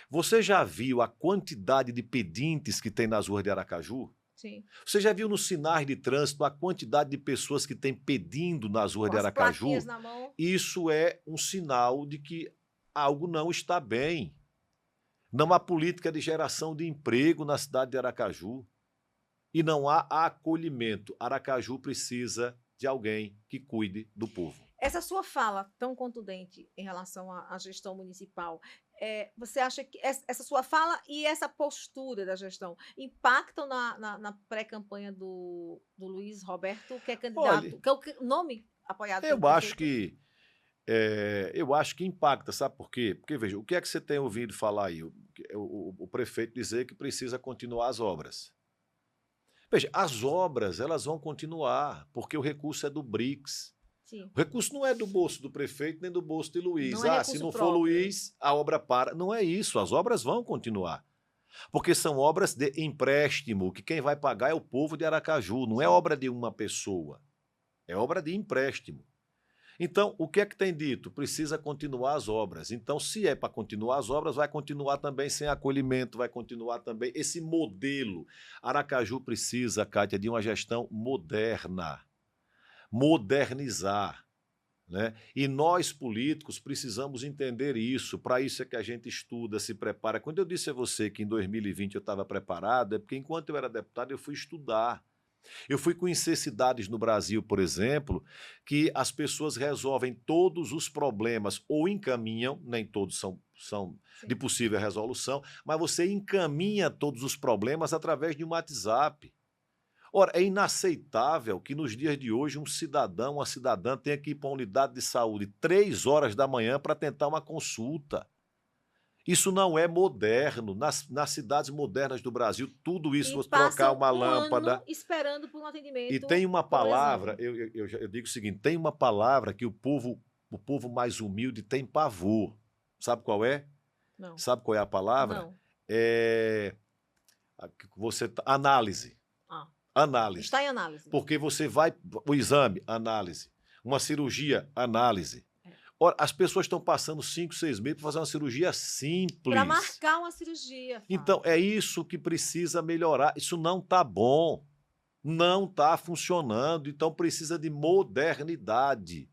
Você já viu a quantidade de pedintes que tem nas ruas de Aracaju? Sim. Você já viu nos sinais de trânsito a quantidade de pessoas que têm pedindo nas ruas Com de as plaquinhas Aracaju? na mão. Isso é um sinal de que algo não está bem. Não há política de geração de emprego na cidade de Aracaju. E não há acolhimento. Aracaju precisa de alguém que cuide do povo. Essa sua fala tão contundente em relação à gestão municipal, você acha que essa sua fala e essa postura da gestão impactam na pré-campanha do Luiz Roberto, que é Olha, candidato, que é o nome apoiado pelo eu acho prefeito? eu acho que impacta, sabe por quê? Porque, veja, o que é que você tem ouvido falar aí? O prefeito dizer que precisa continuar as obras. Veja, as obras, elas vão continuar, porque o recurso é do BRICS. Sim. O recurso não é do bolso do prefeito nem do bolso de Luiz. Não é Se recurso não for próprio. Luiz, a obra para. Não é isso, as obras vão continuar. Porque são obras de empréstimo, que quem vai pagar é o povo de Aracaju, não é obra de uma pessoa, é obra de empréstimo. Então, o que é que tem dito? Precisa continuar as obras. Então, se é para continuar as obras, vai continuar também sem acolhimento, vai continuar também esse modelo. Aracaju precisa, Kátia, de uma gestão moderna, modernizar. Né? E nós, políticos, precisamos entender isso. Para isso é que a gente estuda, se prepara. Quando eu disse a você que em 2020 eu estava preparado, é porque enquanto eu era deputado eu fui estudar. Eu fui conhecer cidades no Brasil, por exemplo, que as pessoas resolvem todos os problemas ou encaminham, nem todos são de possível resolução, mas você encaminha todos os problemas através de um WhatsApp. Ora, é inaceitável que nos dias de hoje um cidadão, uma cidadã tenha que ir para uma unidade de saúde 3 horas da manhã para tentar uma consulta. Isso não é moderno. Nas cidades modernas do Brasil, tudo isso, você trocar uma lâmpada. Ano esperando por um atendimento. E tem uma palavra, eu digo o seguinte, tem uma palavra que o povo mais humilde tem pavor. Sabe qual é? Não. Sabe qual é a palavra? Não. Análise. Análise. Está em análise. Porque você vai, o exame, análise. Uma cirurgia, análise. Ora, as pessoas estão passando 5, 6 meses para fazer uma cirurgia simples. Para marcar uma cirurgia. Fábio. Então, é isso que precisa melhorar. Isso não está bom. Não está funcionando. Então, precisa de modernidade.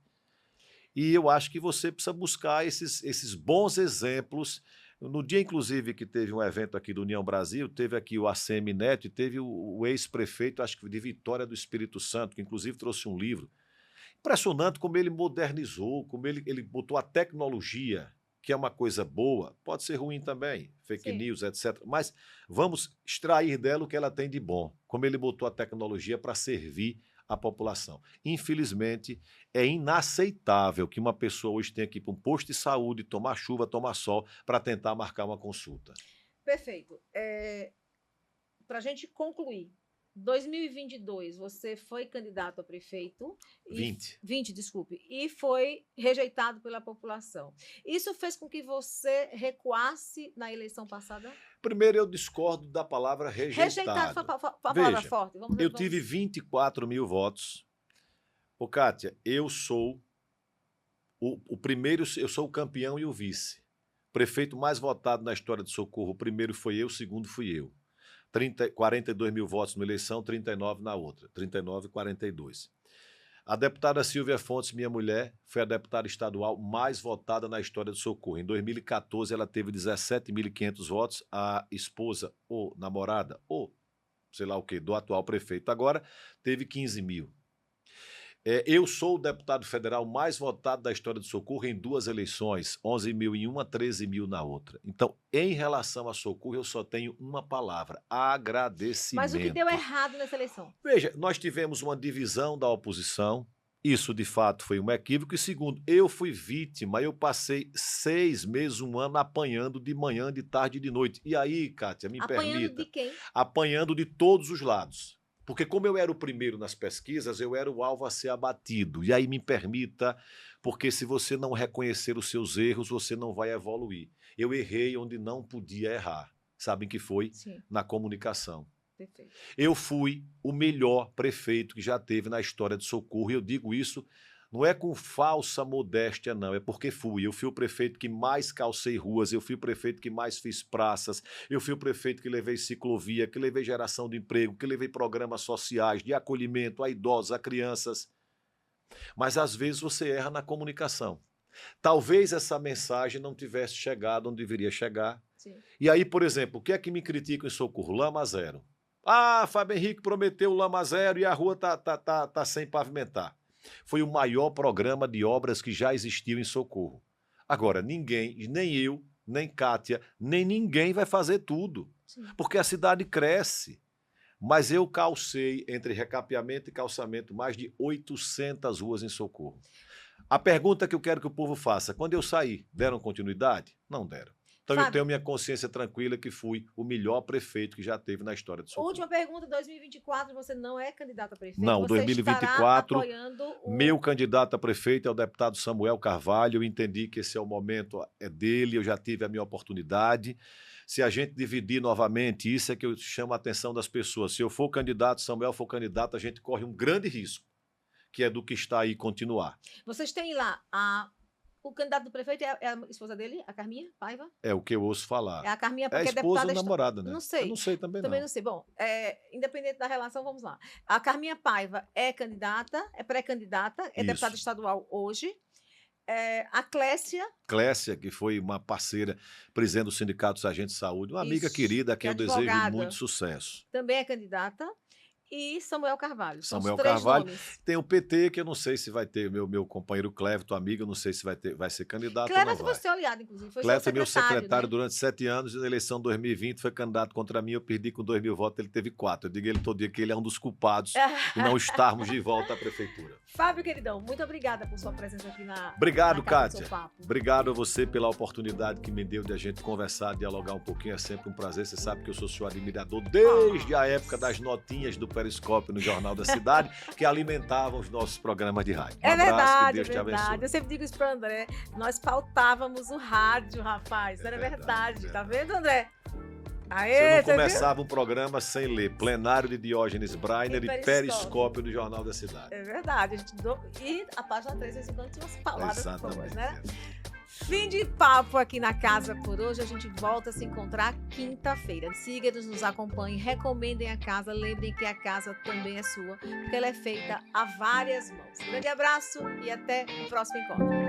E eu acho que você precisa buscar esses bons exemplos. No dia, inclusive, que teve um evento aqui do União Brasil, teve aqui o ACM Neto e teve o ex-prefeito, acho que de Vitória do Espírito Santo, que inclusive trouxe um livro. Impressionante como ele modernizou, como ele botou a tecnologia, que é uma coisa boa, pode ser ruim também, fake news, etc. Mas vamos extrair dela o que ela tem de bom, como ele botou a tecnologia para servir a população. Infelizmente, é inaceitável que uma pessoa hoje tenha que ir para um posto de saúde, tomar chuva, tomar sol, para tentar marcar uma consulta. Perfeito. Para a gente concluir, 2022, você foi candidato a prefeito. 20, desculpe. E foi rejeitado pela população. Isso fez com que você recuasse na eleição passada? Primeiro, eu discordo da palavra rejeitado. Rejeitado foi a palavra forte. Eu tive 24 mil votos. Ô, Kátia, eu sou o primeiro, eu sou o campeão e o vice. Prefeito mais votado na história de Socorro. O primeiro foi eu, o segundo fui eu. 42 mil votos numa eleição, 39 na outra. 39 e 42. A deputada Silvia Fontes, minha mulher, foi a deputada estadual mais votada na história do Socorro. Em 2014, ela teve 17.500 votos. A esposa, ou namorada, ou sei lá o quê, do atual prefeito agora, teve 15 mil. Eu sou o deputado federal mais votado da história do Socorro em 2 eleições, 11 mil em uma, 13 mil na outra. Então, em relação a Socorro, eu só tenho uma palavra: agradecimento. Mas o que deu errado nessa eleição? Veja, nós tivemos uma divisão da oposição, isso de fato foi um equívoco, e segundo, eu fui vítima, eu passei 6 meses, 1 ano apanhando de manhã, de tarde e de noite. E aí, Kátia, me permita. Apanhando de quem? Apanhando de todos os lados. Porque como eu era o primeiro nas pesquisas, eu era o alvo a ser abatido. E aí me permita, porque se você não reconhecer os seus erros, você não vai evoluir. Eu errei onde não podia errar. Sabem que foi? Sim. Na comunicação. Perfeito. Eu fui o melhor prefeito que já teve na história de Socorro. E eu digo isso Não é com falsa modéstia, não. É porque fui. Eu fui o prefeito que mais calcei ruas, eu fui o prefeito que mais fiz praças, eu fui o prefeito que levei ciclovia, que levei geração de emprego, que levei programas sociais de acolhimento a idosos, a crianças. Mas às vezes você erra na comunicação. Talvez essa mensagem não tivesse chegado onde deveria chegar. Sim. E aí, por exemplo, o que é que me criticam em Socorro? Lama zero. Ah, Fábio Henrique prometeu lama zero e a rua tá sem pavimentar. Foi o maior programa de obras que já existiu em Socorro. Agora, ninguém, nem eu, nem Kátia, nem ninguém vai fazer tudo. Sim. Porque a cidade cresce. Mas eu calcei, entre recapeamento e calçamento, mais de 800 ruas em Socorro. A pergunta que eu quero que o povo faça, quando eu saí, deram continuidade? Não deram. Então Fábio, eu tenho minha consciência tranquila que fui o melhor prefeito que já teve na história de Socorro. última pergunta, 2024 você não é candidato a prefeito? Não, você 2024, apoiando meu candidato a prefeito é o deputado Samuel Carvalho. Eu entendi que esse é o momento dele, eu já tive a minha oportunidade. Se a gente dividir novamente, isso é que eu chamo a atenção das pessoas. Se eu for candidato, Samuel for candidato, a gente corre um grande risco, que é do que está aí continuar. Vocês têm lá o candidato do prefeito é a esposa dele, a Carminha Paiva? É o que eu ouço falar. É a Carminha É porque a é esposa deputada... ou namorada, né? Não sei. Eu não sei também Também não. não sei. Bom, independente da relação, vamos lá. A Carminha Paiva é candidata, é pré-candidata, é Isso. deputada estadual hoje. A Clécia... Clécia, que foi uma parceira, presidente do Sindicato dos Agentes de Saúde, uma amiga Isso, querida a quem eu que é desejo advogada. muito sucesso. também é candidata. E Samuel Carvalho. São Samuel os três Carvalho. nomes. Tem o PT, que eu não sei se vai ter, meu companheiro Clévio, tua amiga, eu não sei se vai ser candidato ou Cléber não foi vai. seu aliado, inclusive. Foi Clévio seu foi meu secretário né? durante 7 anos, e na eleição de 2020 foi candidato contra mim, eu perdi com 2.000 votos, ele teve 4. Eu digo ele todo dia que ele é um dos culpados de não estarmos de volta à prefeitura. Fábio, queridão, muito obrigada por sua presença aqui na Obrigado, na Casa do Kátia. Seu Papo. Obrigado a você pela oportunidade que me deu de a gente conversar, dialogar um pouquinho. É sempre um prazer. Você sabe que eu sou seu admirador desde a época das notinhas do Periscópio no Jornal da Cidade, que alimentavam os nossos programas de rádio. É abraço, verdade, que Deus é te verdade. abençoe. Eu sempre digo isso para André. Nós faltávamos o rádio, rapaz. Era verdade, verdade. Tá verdade. vendo, André? Você Aê, não você viu? começava um programa sem ler Plenário de Diógenes Brainer E e Periscópio do Jornal da Cidade. É verdade. E a página 3, esse tinha umas palavras boas, Exatamente. né? Fim de papo aqui na casa por hoje. A gente volta a se encontrar quinta-feira. Siga-nos, nos acompanhem, recomendem a casa. Lembrem que a casa também é sua, porque ela é feita a várias mãos. Grande abraço e até o próximo encontro.